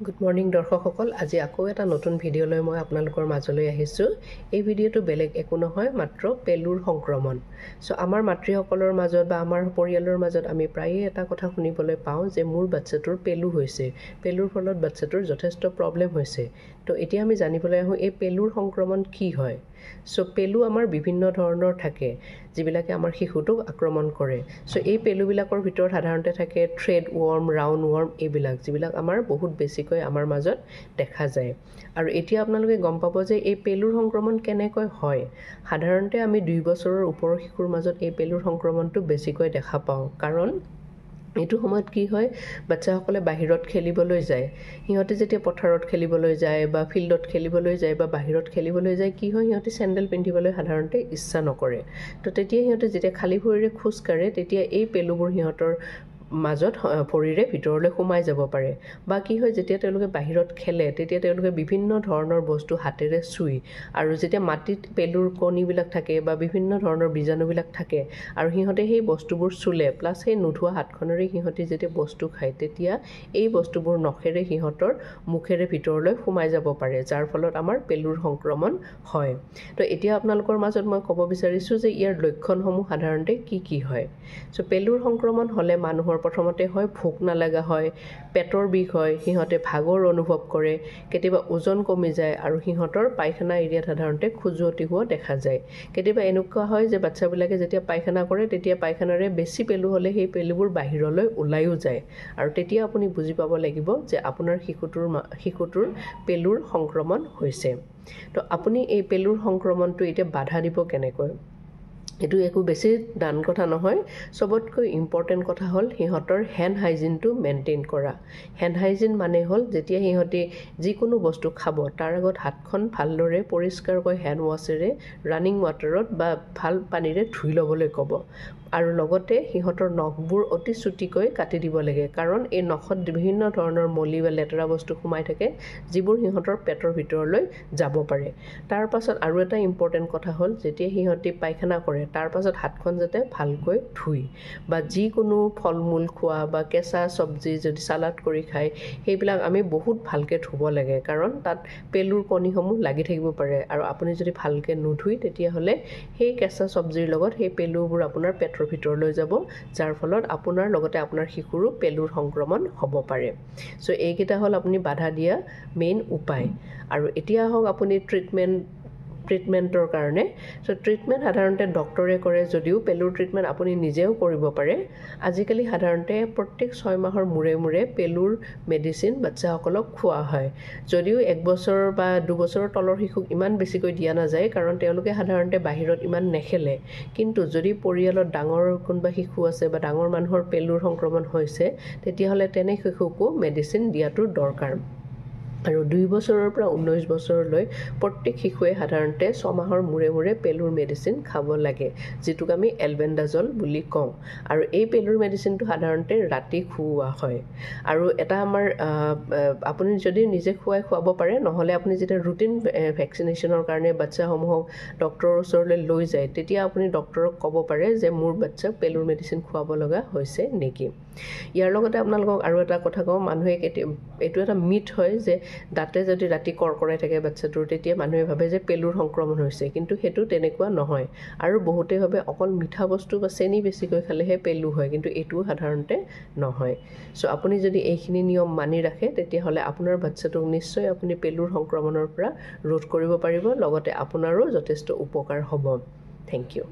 Good morning দৰ্শকসকল, আজি আকৌ এটা নতুন ভিডিঅ'লৈ মই আপোনালোকৰ মাজলৈ আহিছোঁ। এই ভিডিঅ'টো বেলেগ একো নহয়, মাত্ৰ পেলুৰ সংক্ৰমণ। আমাৰ মাতৃসকলৰ মাজত বা আমাৰ পৰিয়ালৰ মাজত আমি প্ৰায়ে এটা কথা শুনিবলৈ পাওঁ যে মোৰ বাচ্চাটোৰ পেলু হৈছে, পেলুৰ ফলত বাচ্চাটোৰ যথেষ্ট প্ৰব্লেম হৈছে। এতিয়া আমি জানিবলৈ আহোঁ এই পেলুৰ সংক্ৰমণ কি হয়। পেলু আমাৰ বিভিন্ন ধৰণৰ থাকে যিবিলাকে আমাৰ শিশুটোক আক্ৰমণ কৰে। এই পেলুবিলাকৰ ভিতৰত সাধাৰণতে থাকে থ্ৰেড ৱৰ্ম, ৰাউণ্ড ৱৰ্ম, এইবিলাক যিবিলাক আমাৰ বহুত বেছিকৈ আমাৰ মাজত দেখা যায়। আৰু এতিয়া আপোনালোকে গম পাব যে এই পেলুৰ সংক্ৰমণ কেনেকৈ হয়। সাধাৰণতে আমি 2 বছৰৰ ওপৰৰ শিশুৰ মাজত এই পেলুৰ সংক্ৰমণটো বেছিকৈ দেখা পাওঁ, কাৰণ এইটো সময়ত কি হয়, বাচ্চাসকলে বাহিৰত খেলিবলৈ যায়। সিহঁতে যেতিয়া পথাৰত খেলিবলৈ যায় বা ফিল্ডত খেলিবলৈ যায় বা বাহিৰত খেলিবলৈ যায়, কি হয়, সিহঁতে চেণ্ডেল পিন্ধিবলৈ সাধাৰণতে ইচ্ছা নকৰে। তেতিয়া সিহঁতে যেতিয়া খালী ভৰিৰে খোজ কাঢ়ে, তেতিয়া এই পেলুবোৰ সিহঁতৰ মাজত ভৰিৰে ভিতৰলৈ সোমাই যাব পাৰে। বা কি হয়, যেতিয়া তেওঁলোকে বাহিৰত খেলে তেতিয়া তেওঁলোকে বিভিন্ন ধৰণৰ বস্তু হাতেৰে চুই, আৰু যেতিয়া মাটিত পেলুৰ কণীবিলাক থাকে বা বিভিন্ন ধৰণৰ বীজাণুবিলাক থাকে আৰু সিহঁতে সেই বস্তুবোৰ চুলে, প্লাছ সেই নোধোৱা হাতখনেৰে সিহঁতে যেতিয়া বস্তু খায়, তেতিয়া এই বস্তুবোৰ নখেৰে সিহঁতৰ মুখেৰে ভিতৰলৈ সোমাই যাব পাৰে, যাৰ ফলত আমাৰ পেলুৰ সংক্ৰমণ হয়। এতিয়া আপোনালোকৰ মাজত মই ক'ব বিচাৰিছোঁ যে ইয়াৰ লক্ষণসমূহ সাধাৰণতে কি কি হয়। পেলুৰ সংক্ৰমণ হ'লে মানুহৰ প্ৰথমতে হয় ভোক নালাগা হয়, পেটৰ বিষ হয়, সিহঁতে ভাগৰ অনুভৱ কৰে, কেতিয়াবা ওজন কমি যায় আৰু সিহঁতৰ পায়খানা এৰিয়াত সাধাৰণতে খজুৱতি হোৱা দেখা যায়। কেতিয়াবা এনেকুৱা হয় যে বাচ্চাবিলাকে যেতিয়া পায়খানা কৰে তেতিয়া পায়খানাৰে বেছি পেলু হ'লে সেই পেলুবোৰ বাহিৰলৈ ওলাইও যায়, আৰু তেতিয়া আপুনি বুজি পাব লাগিব যে আপোনাৰ শিশুটোৰ পেলুৰ সংক্ৰমণ হৈছে। আপুনি এই পেলুৰ সংক্ৰমণটো এতিয়া বাধা দিব কেনেকৈ। এইটো একো বেছি টান কথা নহয়। চবতকৈ ইম্পৰ্টেণ্ট কথা হ'ল সিহঁতৰ হেণ্ড হাইজিনটো মেইনটেইন কৰা। হেণ্ড হাইজিন মানে হ'ল যেতিয়া সিহঁতে যিকোনো বস্তু খাব তাৰ আগত হাতখন ভালদৰে পৰিষ্কাৰকৈ হেণ্ড ৱাছেৰে ৰানিং ৱাটাৰত বা ভাল পানীৰে ধুই ল'বলৈ ক'ব। আৰু লগতে সিহঁতৰ নখবোৰ অতি চুটিকৈ কাটি দিব লাগে, কাৰণ এই নখত বিভিন্ন ধৰণৰ মলি বা লেতেৰা বস্তু সোমাই থাকে যিবোৰ সিহঁতৰ পেটৰ ভিতৰলৈ যাব পাৰে। তাৰ পাছত আৰু এটা ইম্পৰ্টেণ্ট কথা হ'ল, যেতিয়া সিহঁতে পায়খানা কৰে তাৰ পাছত হাতখন যাতে ভালকৈ ধুই, বা যিকোনো ফল মূল খোৱা বা কেঁচা চব্জি যদি চালাড কৰি খায়, সেইবিলাক আমি বহুত ভালকৈ ধুব লাগে, কাৰণ তাত পেলুৰ কণীসমূহ লাগি থাকিব পাৰে, আৰু আপুনি যদি ভালকৈ নুধুই তেতিয়াহ'লে সেই কেঁচা চব্জিৰ লগত সেই পেলুবোৰ আপোনাৰ পেটৰ ভিতৰলৈ যাব, যাৰ ফলত আপোনাৰ লগতে আপোনাৰ শিশুৰো পেলুৰ সংক্ৰমণ হ'ব পাৰে। এইকেইটা হ'ল আপুনি বাধা দিয়া মেইন উপায়। আৰু এতিয়া আহক আপুনি ট্ৰিটমেণ্টৰ কাৰণে। ট্ৰিটমেণ্ট সাধাৰণতে ডক্টৰে কৰে, যদিও পেলুৰ ট্ৰিটমেণ্ট আপুনি নিজেও কৰিব পাৰে। আজিকালি সাধাৰণতে প্ৰত্যেক 6 মাহৰ মূৰে মূৰে পেলুৰ মেডিচিন বাচ্চাসকলক খোৱা হয়। যদিও 1 বছৰ বা 2 বছৰৰ তলৰ শিশুক ইমান বেছিকৈ দিয়া নাযায়, কাৰণ তেওঁলোকে সাধাৰণতে বাহিৰত ইমান নেখেলে। কিন্তু যদি পৰিয়ালত ডাঙৰ কোনোবা শিশু আছে বা ডাঙৰ মানুহৰ পেলুৰ সংক্ৰমণ হৈছে, তেতিয়াহ'লে তেনে শিশুকো মেডিচিন দিয়াটো দৰকাৰ। আৰু 2 বছৰৰ পৰা 19 বছৰলৈ প্ৰত্যেক শিশুৱে সাধাৰণতে 6 মাহৰ মূৰে মূৰে পেলুৰ মেডিচিন খাব লাগে, যিটোক আমি এলবেণ্ডাজল বুলি কওঁ। আৰু এই পেলুৰ মেডিচিনটো সাধাৰণতে ৰাতি খুওৱা হয়। আৰু এটা আমাৰ আপুনি যদি নিজে খুৱাব পাৰে, নহ'লে আপুনি যেতিয়া ৰুটিন ভেকচিনেশ্যনৰ কাৰণে বাচ্চাসমূহক ডক্টৰৰ ওচৰলৈ লৈ যায়, তেতিয়া আপুনি ডক্টৰক ক'ব পাৰে যে মোৰ বাচ্চাক পেলুৰ মেডিচিন খুৱাব লগা হৈছে নেকি। ইয়াৰ লগতে আপোনালোকক আৰু এটা কথা কওঁ, মানুহে এইটো এটা মিথ হয় যে দাঁতে যদি ৰাতি কৰ্কৰাই থাকে বাচ্চাটোৰ, তেতিয়া মানুহে ভাবে যে পেলুৰ সংক্ৰমণ হৈছে, কিন্তু সেইটো তেনেকুৱা নহয়। আৰু বহুতে ভাবে অকল মিঠা বস্তু বা চেনি বেছিকৈ খালেহে পেলু হয়, কিন্তু এইটোও সাধাৰণতে নহয়। আপুনি যদি এইখিনি নিয়ম মানি ৰাখে, তেতিয়াহ'লে আপোনাৰ বাচ্চাটোক নিশ্চয় আপুনি পেলুৰ সংক্ৰমণৰ পৰা ৰোধ কৰিব পাৰিব, লগতে আপোনাৰো যথেষ্ট উপকাৰ হ'ব। Thank U.